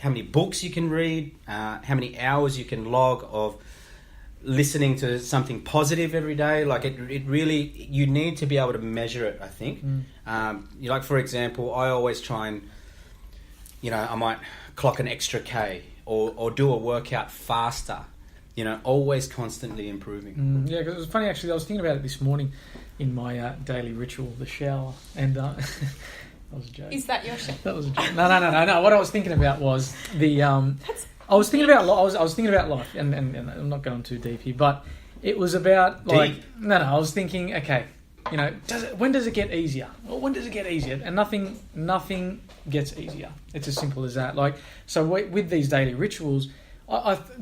how many books you can read, how many hours you can log of listening to something positive every day. Like it really, you need to be able to measure it, I think. Like, for example, I always try and, I might clock an extra K or do a workout faster, always constantly improving. Yeah, because it was funny, actually. I was thinking about it this morning in my daily ritual, the shower, and that was a joke. Is that your shower? That was a joke. No. What I was thinking about was the... I was thinking about life, and I'm not going too deep here, but it was about like deep. I was thinking, okay, when does it get easier? Well, when does it get easier? And nothing gets easier. It's as simple as that. Like, so with these daily rituals,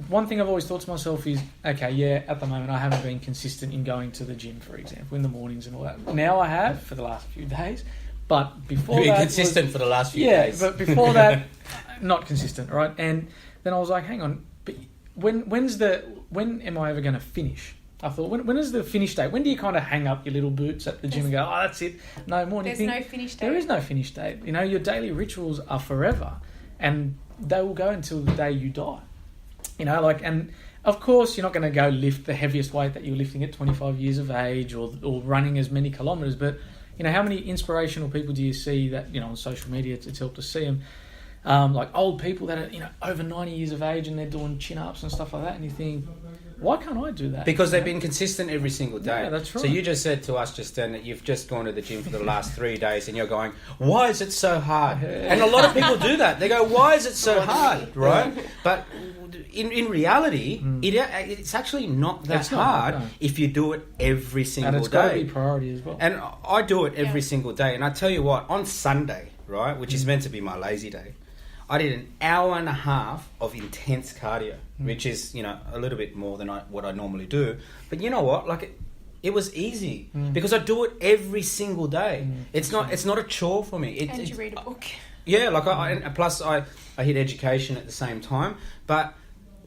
one thing I've always thought to myself is, okay, yeah, at the moment I haven't been consistent in going to the gym, for example, in the mornings and all that. Now I have for the last few days, but before You've that been consistent for the last few days. Yeah, but before that, not consistent, right? And then I was like, hang on, but when am I ever going to finish? I thought, when is the finish date? When do you kind of hang up your little boots at the gym and go, oh, that's it, no more? There's no finish date. There is no finish date. Your daily rituals are forever, and they will go until the day you die. And of course, you're not going to go lift the heaviest weight that you're lifting at 25 years of age or running as many kilometres. But, how many inspirational people do you see that, on social media, it's helped to see them, like old people that are, over 90 years of age and they're doing chin-ups and stuff like that. And you think, why can't I do that? Because they've been consistent every single day. Yeah, that's right. So you just said to us just then that you've just gone to the gym for the last 3 days and you're going, why is it so hard? And a lot of people do that. They go, why is it so hard, right? But in reality, it's actually not that hard if you do it every single day. And it's got to be priority as well. And I do it every single day. And I tell you what, on Sunday, right, which is meant to be my lazy day, I did an hour and a half of intense cardio, which is, a little bit more than what I normally do. But you know what? Like, it was easy because I do it every single day. It's not a chore for me. And you read a book. Yeah, like and plus I hit education at the same time. But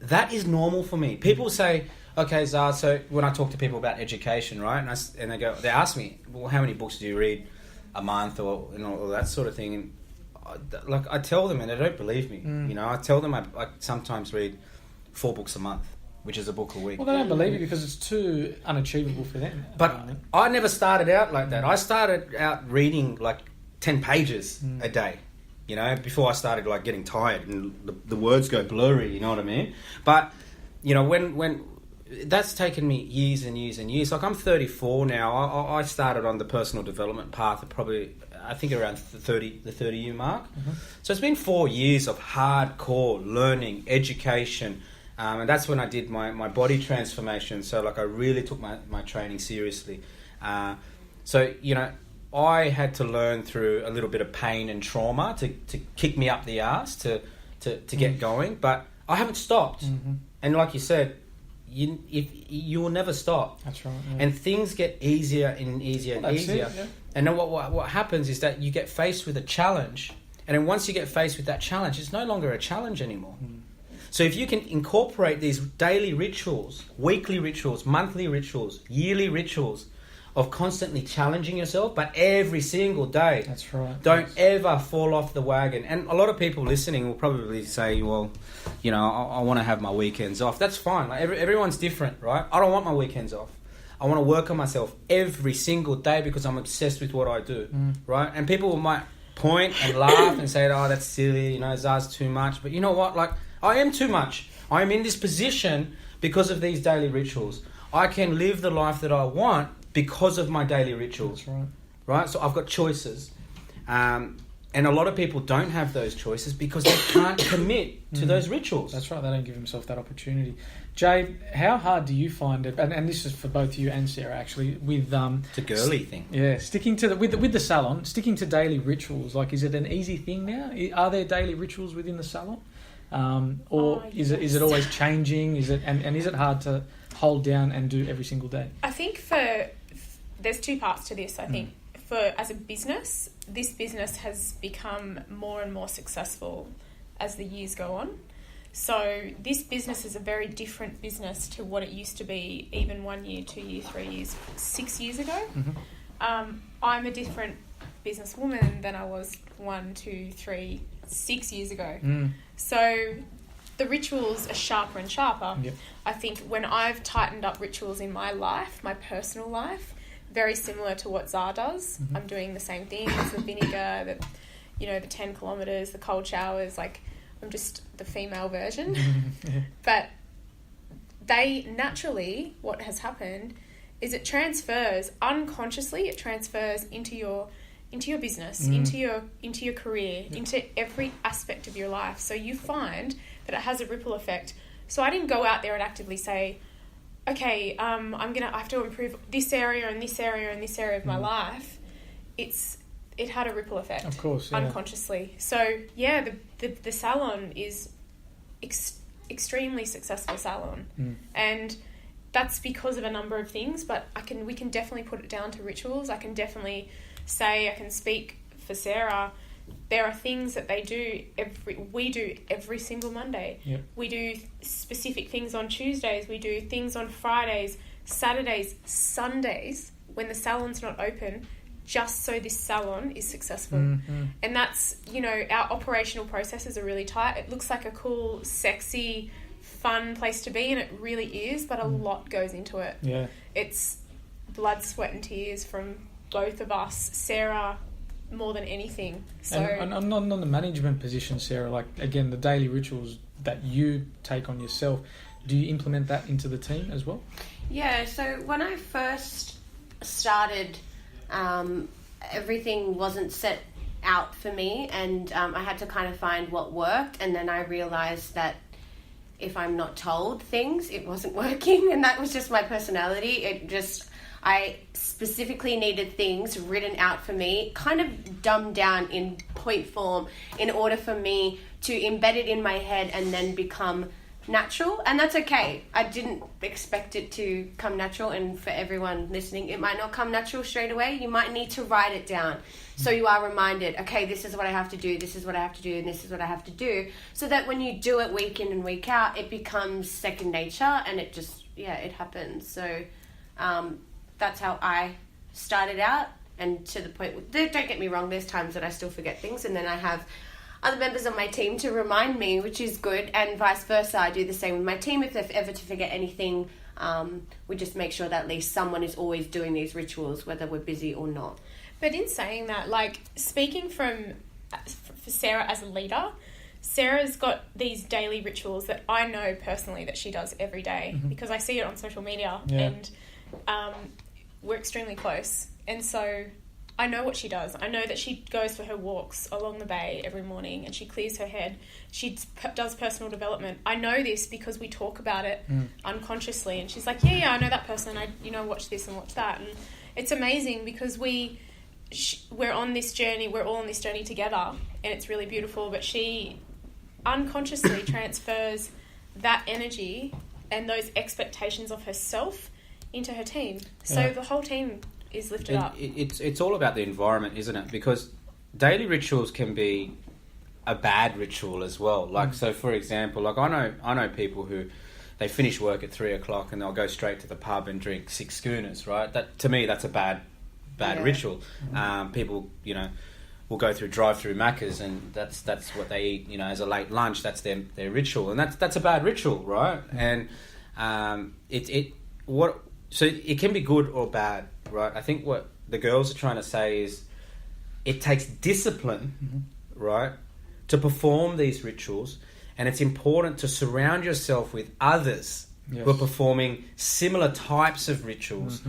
that is normal for me. People say, okay, Zah, so when I talk to people about education, right, and they ask me, well, how many books do you read a month or all that sort of thing, and I tell them and they don't believe me. I tell them I sometimes read 4 books a month, which is a book a week. Well, they don't believe you because it's too unachievable for them. But I never started out like that. I started out reading like 10 pages a day, before I started like getting tired and the words go blurry, you know what I mean? But, when that's taken me years and years and years. Like, I'm 34 now. I started on the personal development path at probably, I think, around the 30-year mark. So it's been 4 years of hardcore learning, education, and that's when I did my body transformation. So, like, I really took my training seriously. So, I had to learn through a little bit of pain and trauma to kick me up the arse to get going. But I haven't stopped. And like you said, you will never stop. That's right. Yeah. And things get easier and easier and easier. And then what happens is that you get faced with a challenge, and then once you get faced with that challenge, it's no longer a challenge anymore. So if you can incorporate these daily rituals, weekly rituals, monthly rituals, yearly rituals of constantly challenging yourself, but every single day. That's right. Don't ever fall off the wagon. And a lot of people listening will probably say, well, I want to have my weekends off. That's fine. Like, everyone's different, right? I don't want my weekends off. I want to work on myself every single day because I'm obsessed with what I do, right? And people might point and laugh and say, oh, that's silly, Zah's too much. But you know what? Like, I am too much. I am in this position because of these daily rituals. I can live the life that I want because of my daily rituals. That's right. Right? So I've got choices. And a lot of people don't have those choices because they can't commit to those rituals. That's right. They don't give themselves that opportunity. Jade, how hard do you find it? And this is for both you and Sarah, actually, with it's a girly thing. Yeah, sticking to with the salon, sticking to daily rituals. Like, is it an easy thing now? Are there daily rituals within the salon, or is it always changing? Is it and is it hard to hold down and do every single day? I think there's 2 parts to this. I think as a business, this business has become more and more successful as the years go on. So this business is a very different business to what it used to be even 1 year, 2 years, 3 years, 6 years ago. I'm a different businesswoman than I was 1, 2, 3, 6 years ago. Mm. So the rituals are sharper and sharper. Yep. I think when I've tightened up rituals in my life, my personal life, very similar to what Zar does. Mhm. I'm doing the same things, the vinegar, the 10 kilometres, the cold showers, like I'm just the female version. Yeah. But they naturally, what has happened is it transfers unconsciously, it transfers into your business, into your career, into every aspect of your life. So you find that it has a ripple effect. So I didn't go out there and actively say, okay, I have to improve this area and this area and this area of my life. It had a ripple effect, Of course, yeah. unconsciously. So yeah, the salon is extremely successful salon, and that's because of a number of things. But we can definitely put it down to rituals. I can speak for Sarah. There are things that we do every single Monday. Yep. We do specific things on Tuesdays. We do things on Fridays, Saturdays, Sundays when the salon's not open, just so this salon is successful. Mm-hmm. And that's, our operational processes are really tight. It looks like a cool, sexy, fun place to be, and it really is, but a lot goes into it. Yeah. It's blood, sweat and tears from both of us. Sarah, more than anything. So And on the management position, Sarah, like, again, the daily rituals that you take on yourself, do you implement that into the team as well? Yeah, so when I first started, everything wasn't set out for me, and I had to kind of find what worked, and then I realised that if I'm not told things, it wasn't working, and that was just my personality. I specifically needed things written out for me, kind of dumbed down in point form in order for me to embed it in my head and then become natural. And that's okay. I didn't expect it to come natural, and for everyone listening, it might not come natural straight away. You might need to write it down so you are reminded, okay, this is what I have to do, this is what I have to do, and this is what I have to do, so that when you do it week in and week out, it becomes second nature, and it just, it happens. So that's how I started out, and to the point don't get me wrong, there's times that I still forget things, and then I have other members of my team to remind me, which is good, and vice versa. I do the same with my team. If they're ever to forget anything, we just make sure that at least someone is always doing these rituals, whether we're busy or not. But in saying that, like, speaking for Sarah as a leader, Sarah's got these daily rituals that I know personally that she does every day, because I see it on social media, and we're extremely close. And so I know what she does. I know that she goes for her walks along the bay every morning, and she clears her head. She does personal development. I know this because we talk about it unconsciously, and she's like, yeah, I know that person. I watch this and watch that. And it's amazing because we're on this journey. We're all on this journey together, and it's really beautiful. But she unconsciously transfers that energy and those expectations of herself into her team. So the whole team is lifted up. It's all about the environment, isn't it? Because daily rituals can be a bad ritual as well. Like, so for example, like I know people who they finish work at 3:00 and they'll go straight to the pub and drink 6 schooners, right? That, to me, that's a bad ritual. People, will go through drive-through Maccas, and that's what they eat, as a late lunch. That's their ritual, and that's a bad ritual, right? And so it can be good or bad, right? I think what the girls are trying to say is it takes discipline, right, to perform these rituals, and it's important to surround yourself with others who are performing similar types of rituals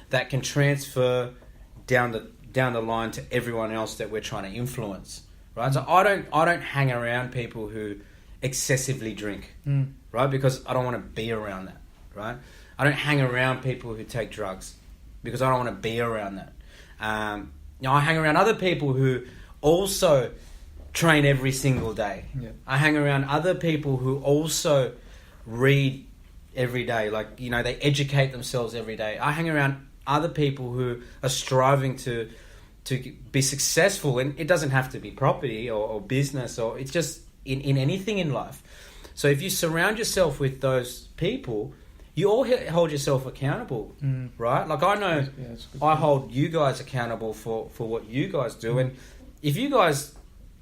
that can transfer down the line to everyone else that we're trying to influence, right? So I don't hang around people who excessively drink, right? Because I don't want to be around that, right? I don't hang around people who take drugs because I don't want to be around that. I hang around other people who also train every single day. I hang around other people who also read every day, like, they educate themselves every day. I hang around other people who are striving to be successful, and it doesn't have to be property or business, or it's just in anything in life. So if you surround yourself with those people, you all hold yourself accountable, right? Like, I know I hold you guys accountable for what you guys do, and if you guys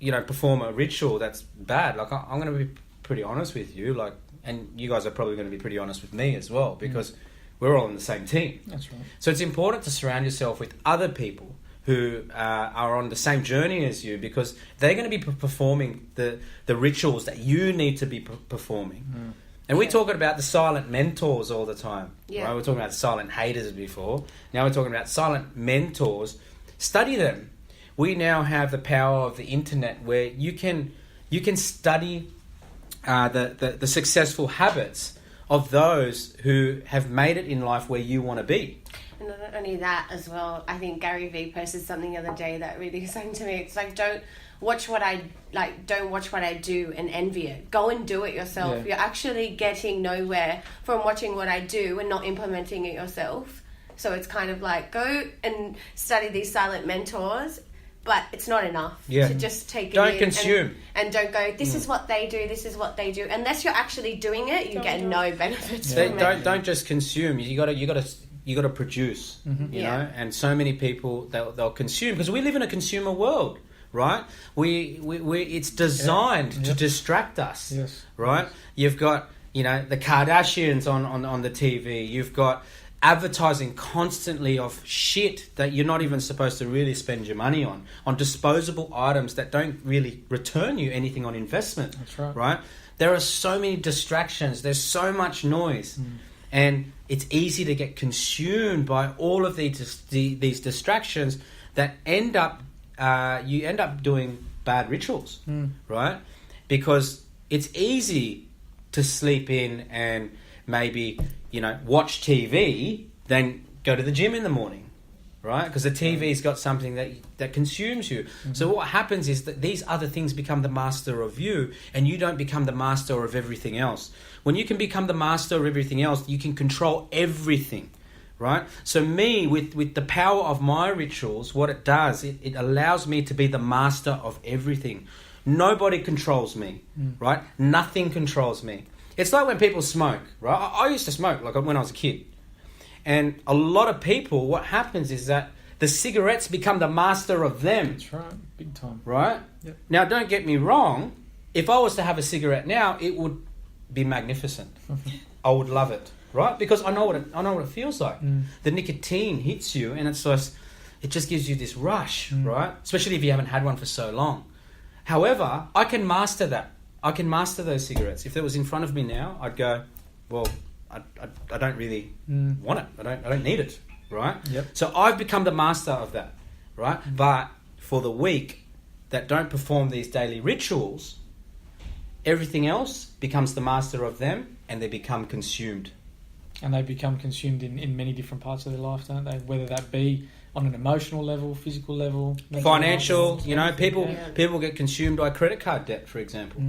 perform a ritual that's bad, like I'm going to be pretty honest with you, like, and you guys are probably going to be pretty honest with me as well, because we're all on the same team. That's right. So it's important to surround yourself with other people who are on the same journey as you, because they're going to be performing the rituals that you need to be performing. And we're talking about the silent mentors all the time. Yeah. Right? We're talking about silent haters before. Now we're talking about silent mentors. Study them. We now have the power of the internet where you can study the successful habits of those who have made it in life where you want to be. And not only that as well, I think Gary Vee posted something the other day that really sang to me. It's like, don't watch what I do and envy it. Go and do it yourself. Yeah. You're actually getting nowhere from watching what I do and not implementing it yourself. So it's kind of like, go and study these silent mentors, but it's not enough to just take it Don't in consume. and don't go, this is what they do, this is what they do. Unless you're actually doing it, you get no benefits from it. Don't just consume. You got to produce. You know, and so many people they'll consume, because we live in a consumer world, right? We it's designed to distract us. Yes. Right? You've got, the Kardashians on the TV. You've got advertising constantly of shit that you're not even supposed to really spend your money on disposable items that don't really return you anything on investment. That's right. Right? There are so many distractions. There's so much noise. And it's easy to get consumed by all of these distractions that you end up doing bad rituals, right? Because it's easy to sleep in and maybe, watch TV, then go to the gym in the morning, right? Because the TV's got something that consumes you. So what happens is that these other things become the master of you, and you don't become the master of everything else. When you can become the master of everything else, you can control everything, right? So me, with the power of my rituals, what it does, it allows me to be the master of everything. Nobody controls me, right? Nothing controls me. It's like when people smoke, right? I used to smoke, like when I was a kid. And a lot of people, what happens is that the cigarettes become the master of them. That's right. Big time. Right? Yep. Now, don't get me wrong. If I was to have a cigarette now, it would be magnificent. I would love it, right? Because I know what it feels like. The nicotine hits you, and it just gives you this rush, right? Especially if you haven't had one for so long. However, I can master that. I can master those cigarettes. If it was in front of me now, I'd go, well, I don't really want it. I don't need it, right? Yep. So I've become the master of that, right? But for the weak that don't perform these daily rituals, everything else becomes the master of them, and they become consumed. And they become consumed in many different parts of their life, don't they? Whether that be on an emotional level, physical level, financial, level. people get consumed by credit card debt, for example,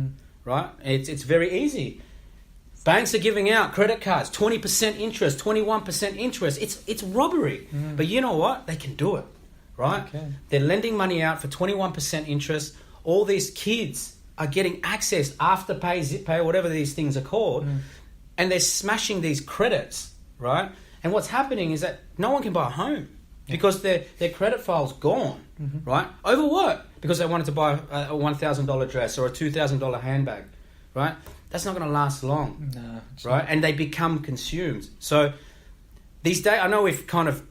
right? It's very easy. Banks are giving out credit cards, 20% interest, 21% interest. It's robbery. But you know what? They can do it, right? Okay. They're lending money out for 21% interest. All these kids are getting access, Afterpay, ZipPay, whatever these things are called, and they're smashing these credits, right? And what's happening is that no one can buy a home because their credit file's gone, right? Over what? Because they wanted to buy a $1,000 dress or a $2,000 handbag, right? That's not going to last long, No, right? And they become consumed. So these days, I know we've kind of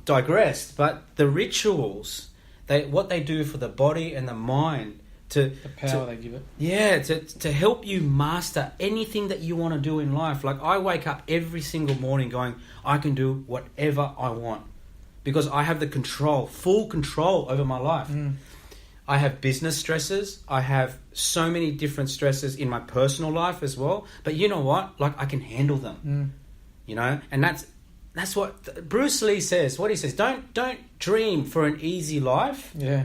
digressed, but the rituals, what they do for the body and the mind, the power they give it. Yeah, to help you master anything that you want to do in life. Like, I wake up every single morning going, I can do whatever I want because I have the control, full control over my life. I have business stresses. I have so many different stresses in my personal life as well. But you know what? Like, I can handle them. And that's what Bruce Lee says. What he says, don't dream for an easy life. Yeah.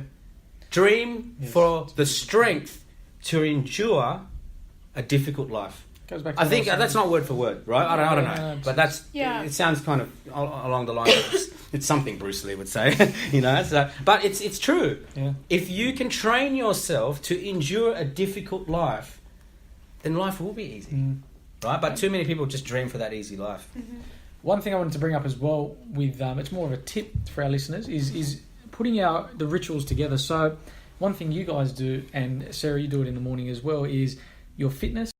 Dream for the strength to endure a difficult life. Goes back to I think that's not word for word, right? I don't know. But it sounds kind of along the lines of it's something Bruce Lee would say, So, but it's true. Yeah. If you can train yourself to endure a difficult life, then life will be easy, right? But too many people just dream for that easy life. One thing I wanted to bring up as well with it's more of a tip for our listeners is putting the rituals together. So one thing you guys do, and Sarah, you do it in the morning as well, is your fitness